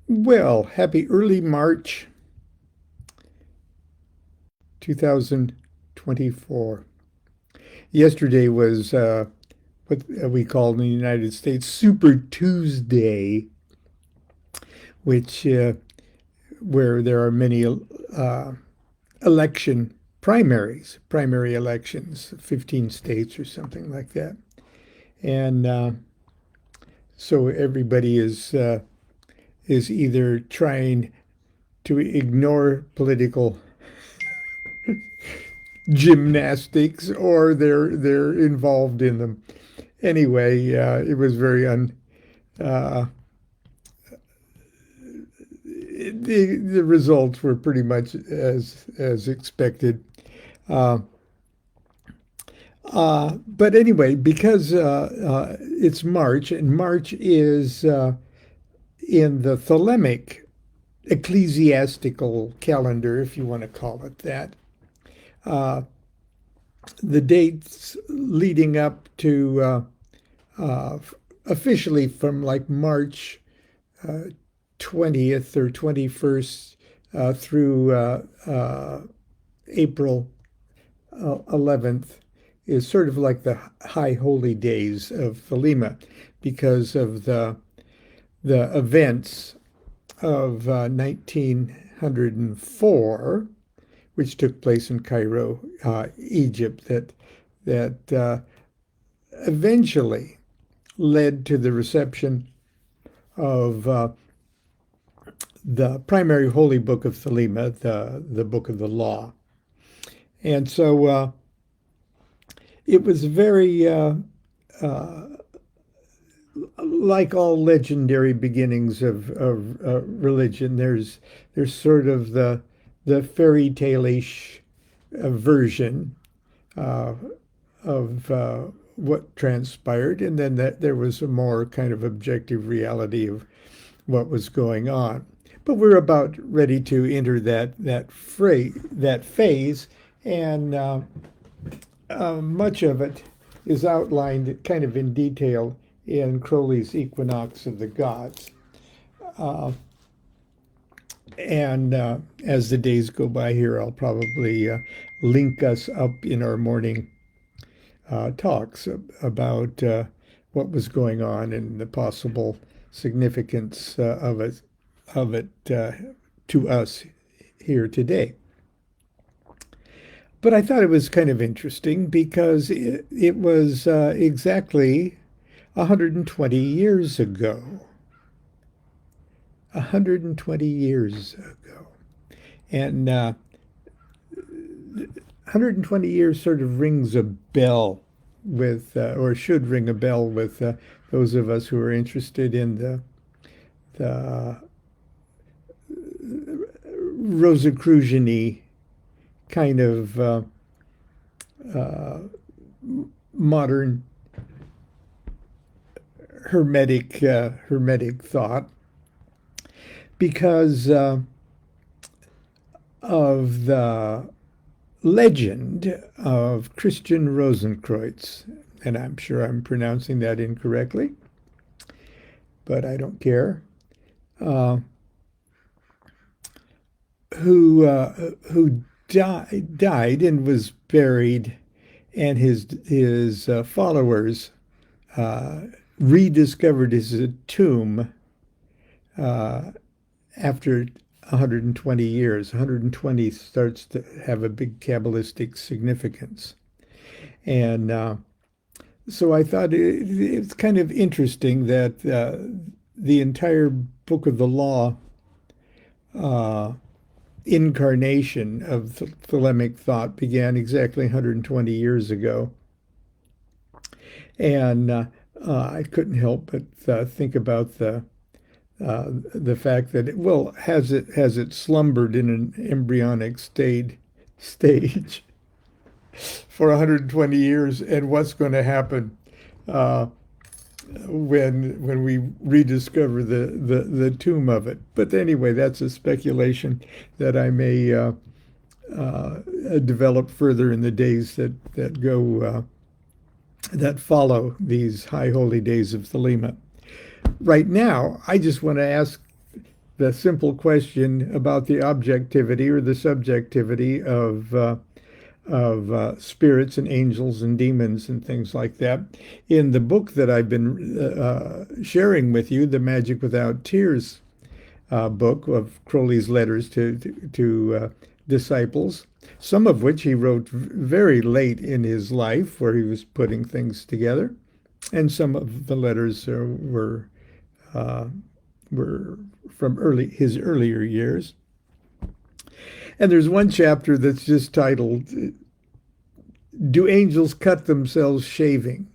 Well, happy early March 2024. Yesterday was what we call in the United States Super Tuesday, which where there are many election primary elections, 15 states or something like that. And so everybody is either trying to ignore political gymnastics or they're involved in them. Anyway, it was very uh, the results were pretty much as expected. Uh, but anyway, because it's March, and March is in the Thelemic ecclesiastical calendar, if you want to call it that. Uh, the dates leading up to officially from like March 20th or 21st through April 11th is sort of like the high holy days of Thelema because of the events of 1904, which took place in Cairo, Egypt, that eventually led to the reception of the primary holy book of Thelema, the book of the law. And so it was very like all legendary beginnings of religion. There's sort of the fairy tale-ish version uh, of what transpired, and then that there was a more kind of objective reality of what was going on. But we're about ready to enter that phase, and much of it is outlined kind of in detail in Crowley's Equinox of the Gods. Uh, and as the days go by here, I'll probably link us up in our morning talks about what was going on and the possible significance of it to us here today. But I thought it was kind of interesting because it was exactly 120 years ago. 120 years ago. And 120 years sort of rings a bell with, or should ring a bell with those of us who are interested in the Rosicrucian-y kind of uh, modern hermetic thought because of the legend of Christian Rosenkreutz, and I'm sure I'm pronouncing that incorrectly, but I don't care. Uh, who died and was buried, and his followers uh, rediscovered his tomb uh, after 120 years. 120 starts to have a big Kabbalistic significance. And so I thought it's kind of interesting that the entire Book of the Law uh, incarnation of Thelemic thought began exactly 120 years ago. And I couldn't help but think about the fact that has it slumbered in an embryonic stage for 120 years, and what's going to happen uh, when we rediscover the tomb of it. But anyway, that's a speculation that I may uh, develop further in the days that go that follow these high holy days of Thelema. Right now, I just want to ask the simple question about the objectivity or the subjectivity of spirits and angels and demons and things like that. In the book that I've been sharing with you, the Magic Without Tears book of Crowley's letters to disciples, some of which he wrote very late in his life, where he was putting things together, and some of the letters uh, were from his earlier years. And there's one chapter that's just titled, "Do Angels Cut Themselves Shaving?"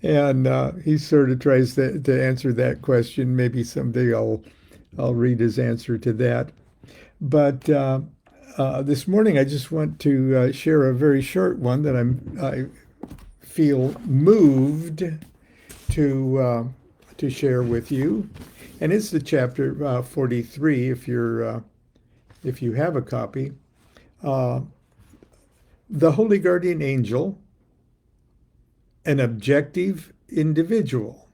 And he sort of tries to answer that question. Maybe someday I'll read his answer to that. But this morning I just want to share a very short one that I feel moved to share with you, and it's the chapter 43. If you have a copy, the Holy Guardian Angel, an objective individual.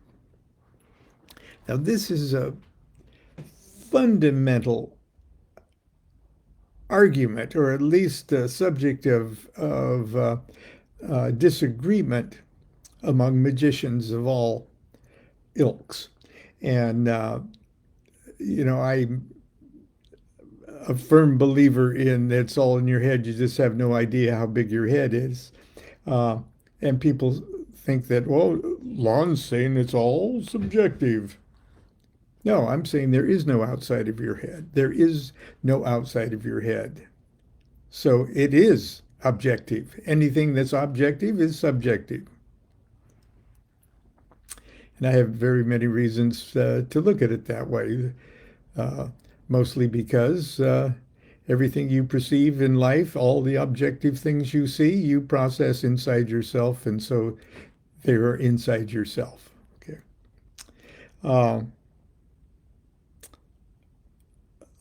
Now, this is a fundamental argument, or at least a subject of disagreement among magicians of all ilks. And, I'm a firm believer in it's all in your head. You just have no idea how big your head is. And people think that, well, Lon's saying it's all subjective. No, I'm saying there is no outside of your head. There is no outside of your head. So it is objective. Anything that's objective is subjective. And I have very many reasons to look at it that way, mostly because everything you perceive in life, all the objective things you see, you process inside yourself, and so they are inside yourself. Okay.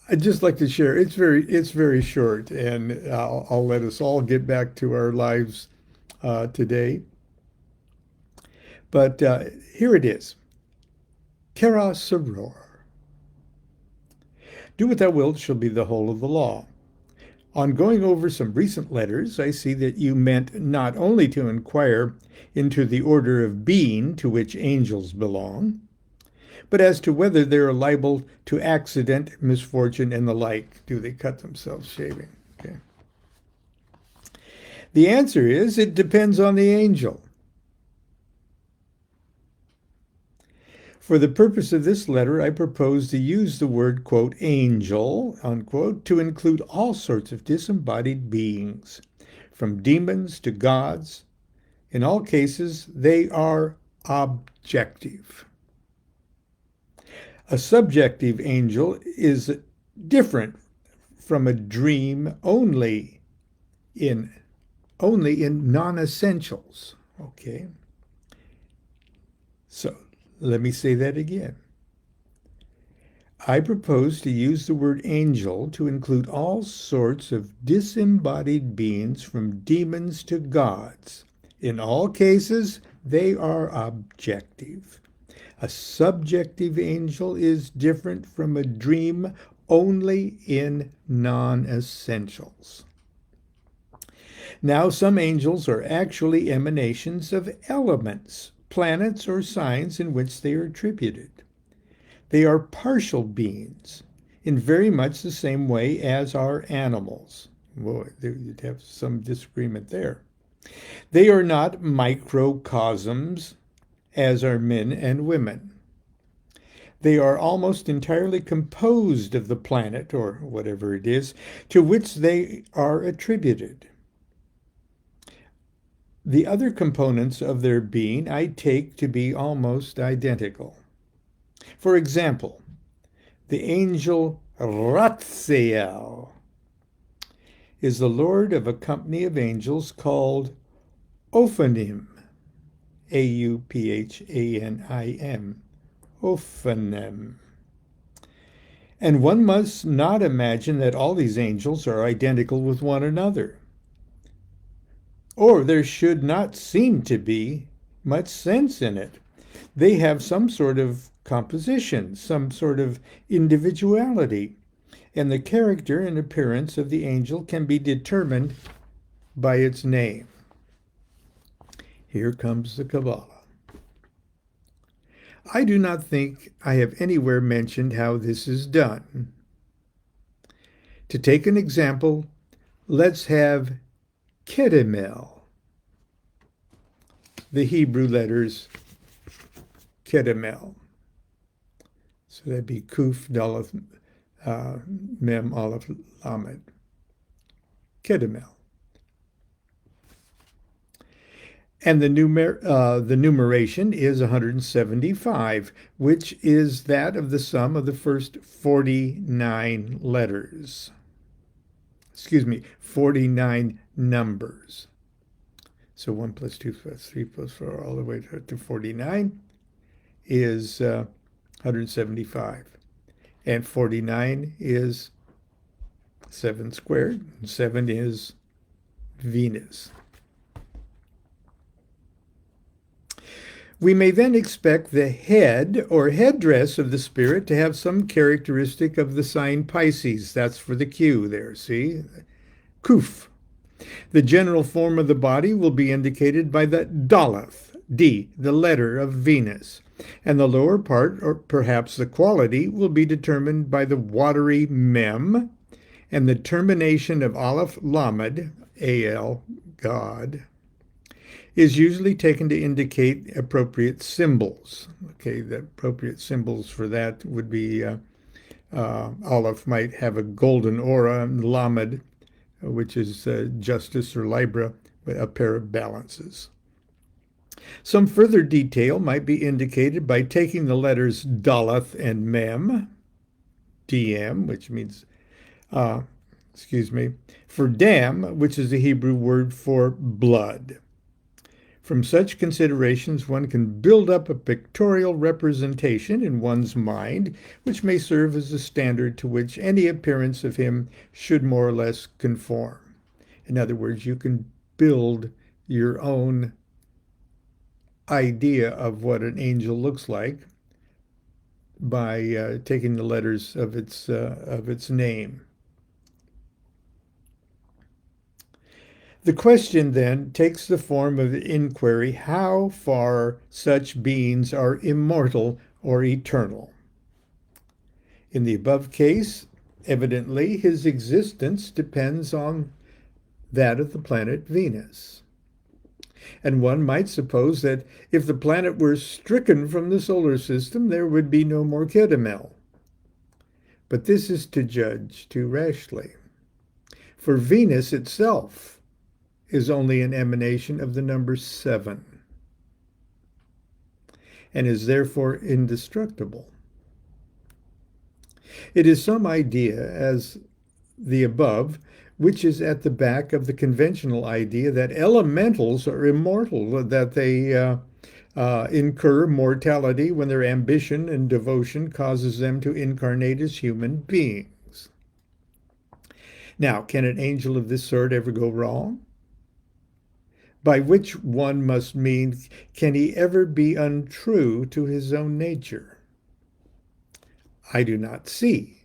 I'd just like to share. It's very short, and I'll let us all get back to our lives today. But here it is. Kara Soror. Do what thou wilt shall be the whole of the law. On going over some recent letters, I see that you meant not only to inquire into the order of being to which angels belong, but as to whether they are liable to accident, misfortune, and the like. Do they cut themselves shaving? Okay. The answer is, it depends on the angel. For the purpose of this letter, I propose to use the word, quote, angel, unquote, to include all sorts of disembodied beings, from demons to gods. In all cases, they are objective. A subjective angel is different from a dream only in non-essentials. Okay. So let me say that again. I propose to use the word angel to include all sorts of disembodied beings, from demons to gods. In all cases, they are objective. A subjective angel is different from a dream only in non-essentials. Now, some angels are actually emanations of elements, planets, or signs in which they are attributed. They are partial beings in very much the same way as are animals. Boy, you'd have some disagreement there. They are not microcosms, as are men and women. They are almost entirely composed of the planet, or whatever it is, to which they are attributed. The other components of their being I take to be almost identical. For example, the angel Ratziel is the lord of a company of angels called Ophanim, Auphanim, Ophanim. And one must not imagine that all these angels are identical with one another, or there should not seem to be much sense in it. They have some sort of composition, some sort of individuality, and the character and appearance of the angel can be determined by its name. Here comes the Kabbalah. I do not think I have anywhere mentioned how this is done. To take an example, let's have Kedemel, the Hebrew letters Kedemel. So that'd be Kuf, Daleth, Mem, Aleph, Lamed. Kedemel. And the numeration is 175, which is that of the sum of the first 49 letters. Excuse me, 49 numbers. So 1 plus 2 plus 3 plus 4 all the way to 49 is 175. And 49 is 7 squared. 7 is Venus. We may then expect the head or headdress of the spirit to have some characteristic of the sign Pisces. That's for the Q there, see? Kuf. The general form of the body will be indicated by the Daleth, D, the letter of Venus. And the lower part, or perhaps the quality, will be determined by the watery Mem, and the termination of Aleph Lamed, A-L, God, is usually taken to indicate appropriate symbols. Okay, the appropriate symbols for that would be Aleph might have a golden aura, and Lamed, which is justice or Libra, a pair of balances. Some further detail might be indicated by taking the letters Daleth and Mem, DM, which means, for dam, which is the Hebrew word for blood. From such considerations, one can build up a pictorial representation in one's mind, which may serve as a standard to which any appearance of him should more or less conform. In other words, you can build your own idea of what an angel looks like by taking the letters of its name. The question then takes the form of the inquiry how far such beings are immortal or eternal. In the above case, evidently his existence depends on that of the planet Venus. And one might suppose that if the planet were stricken from the solar system, there would be no more Kedemel. But this is to judge too rashly. For Venus itself is only an emanation of the number 7 and is therefore indestructible. It is some idea, as the above, which is at the back of the conventional idea that elementals are immortal, that they incur mortality when their ambition and devotion causes them to incarnate as human beings. Now, can an angel of this sort ever go wrong? By which one must mean, can he ever be untrue to his own nature? I do not see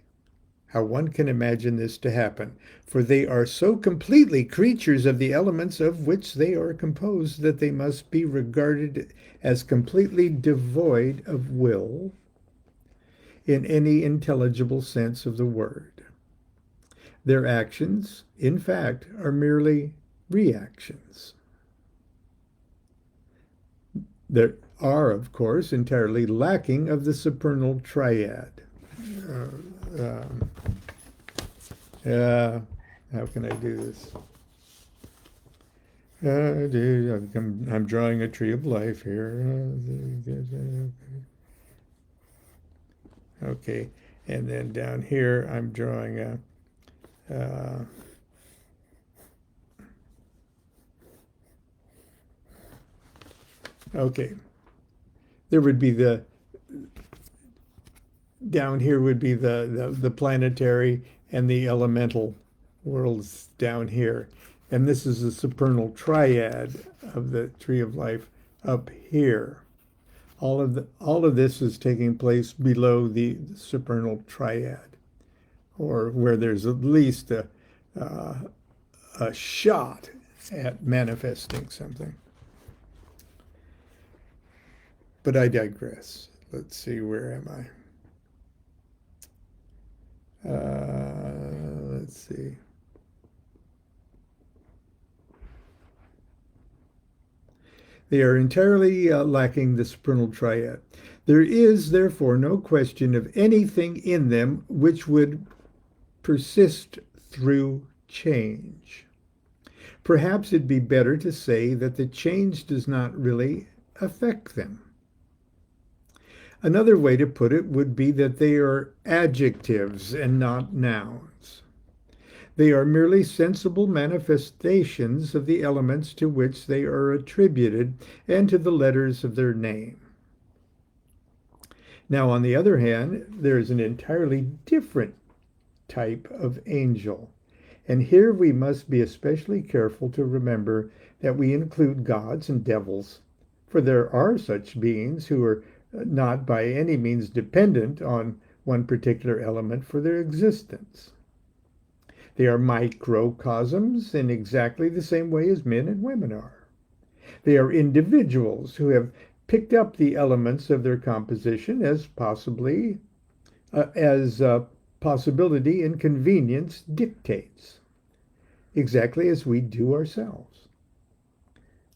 how one can imagine this to happen, for they are so completely creatures of the elements of which they are composed that they must be regarded as completely devoid of will in any intelligible sense of the word. Their actions, in fact, are merely reactions. They are, of course, entirely lacking of the supernal triad. How can I do this? I'm drawing a tree of life here. Okay, and then down here I'm drawing a okay. There would be down here would be the planetary and the elemental worlds down here. And this is the supernal triad of the tree of life up here. All of this is taking place below the supernal triad, or where there's at least uh, a shot at manifesting something. But I digress. Let's see, where am I? Let's see. They are entirely lacking the supernal triad. There is, therefore, no question of anything in them which would persist through change. Perhaps it'd be better to say that the change does not really affect them. Another way to put it would be that they are adjectives and not nouns. They are merely sensible manifestations of the elements to which they are attributed and to the letters of their name. Now, on the other hand, there is an entirely different type of angel. And here we must be especially careful to remember that we include gods and devils, for there are such beings who are not by any means dependent on one particular element for their existence. They are microcosms in exactly the same way as men and women are. They are individuals who have picked up the elements of their composition as possibility and convenience dictates, exactly as we do ourselves.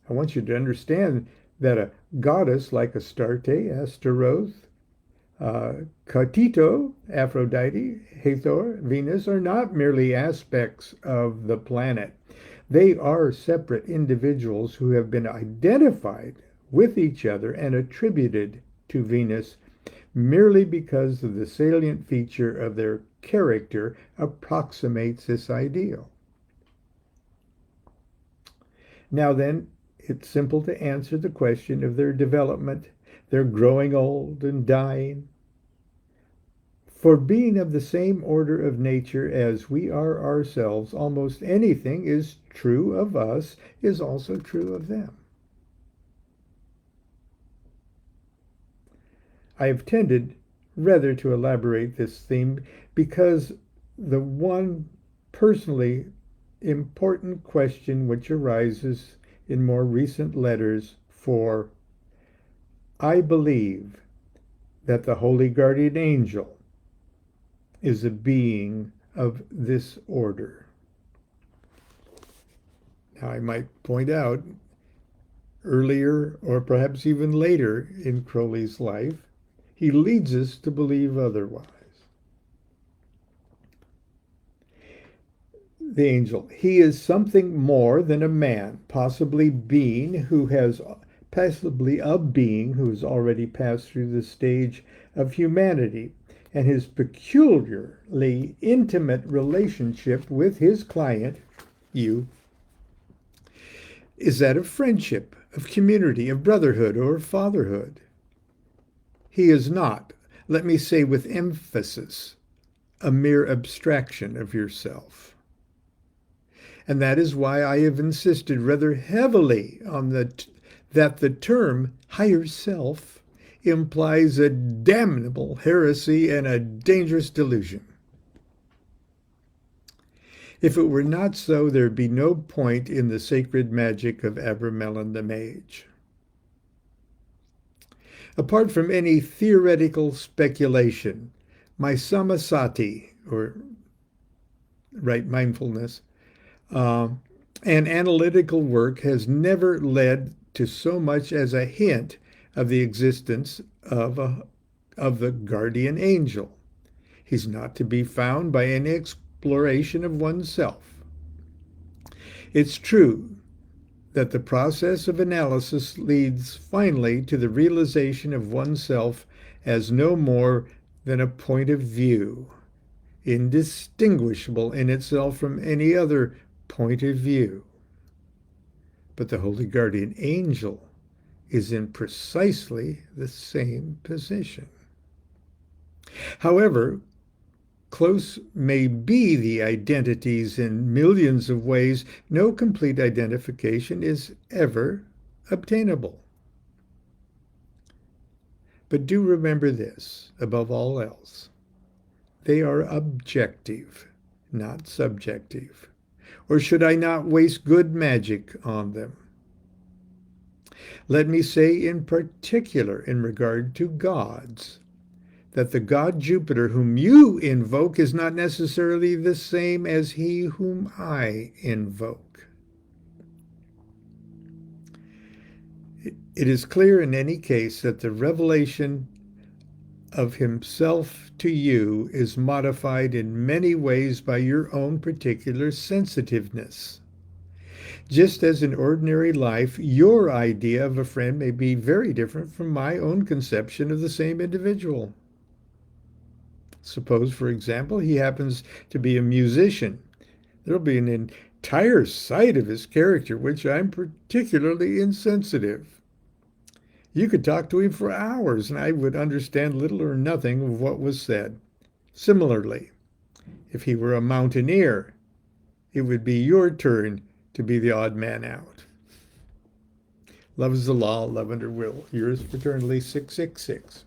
I want you to understand that a goddess like Astarte, Astaroth, Katito, Aphrodite, Hathor, Venus are not merely aspects of the planet. They are separate individuals who have been identified with each other and attributed to Venus merely because of the salient feature of their character approximates this ideal. Now then, it's simple to answer the question of their development, their growing old and dying. For being of the same order of nature as we are ourselves, almost anything is true of us is also true of them. I have tended rather to elaborate this theme because the one personally important question which arises in more recent letters for I believe that the Holy Guardian Angel is a being of this order. Now, I might point out earlier, or perhaps even later in Crowley's life, he leads us to believe otherwise. The angel, he is something more than a man, possibly a being who has already passed through the stage of humanity, and his peculiarly intimate relationship with his client, you, is that of friendship, of community, of brotherhood, or fatherhood. He is not, let me say with emphasis, a mere abstraction of yourself. And that is why I have insisted rather heavily on that the term higher self implies a damnable heresy and a dangerous delusion. If it were not so, there'd be no point in the sacred magic of Abramelin the Mage. Apart from any theoretical speculation, my samasati, or right mindfulness, and analytical work has never led to so much as a hint of the existence of the guardian angel. He's not to be found by any exploration of oneself. It's true that the process of analysis leads finally to the realization of oneself as no more than a point of view, indistinguishable in itself from any other point of view. But the Holy Guardian Angel is in precisely the same position. However, close may be the identities in millions of ways, no complete identification is ever obtainable. But do remember this, above all else. They are objective, not subjective. Or should I not waste good magic on them? Let me say in particular in regard to gods, that the god Jupiter whom you invoke is not necessarily the same as he whom I invoke. It is clear in any case that the revelation of himself to you is modified in many ways by your own particular sensitiveness. Just as in ordinary life, your idea of a friend may be very different from my own conception of the same individual. Suppose, for example, he happens to be a musician. There'll be an entire side of his character which I'm particularly insensitive. You could talk to him for hours, and I would understand little or nothing of what was said. Similarly, if he were a mountaineer, it would be your turn to be the odd man out. Love is the law, love under will. Yours fraternally, 666.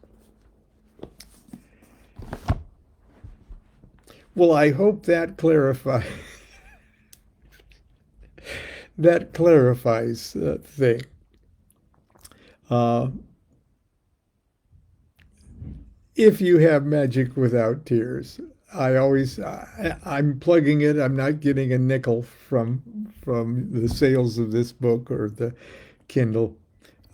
Well, I hope that clarifies the thing. If you have magic without tears, I'm plugging it. I'm not getting a nickel from the sales of this book or the Kindle.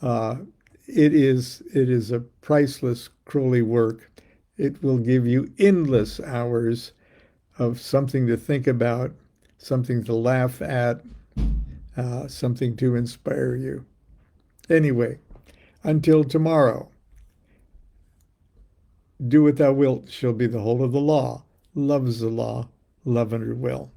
It is a priceless Crowley work. It will give you endless hours of something to think about, something to laugh at, something to inspire you. Anyway, until tomorrow, do what thou wilt shall be the whole of the law. Love is the law, love under will.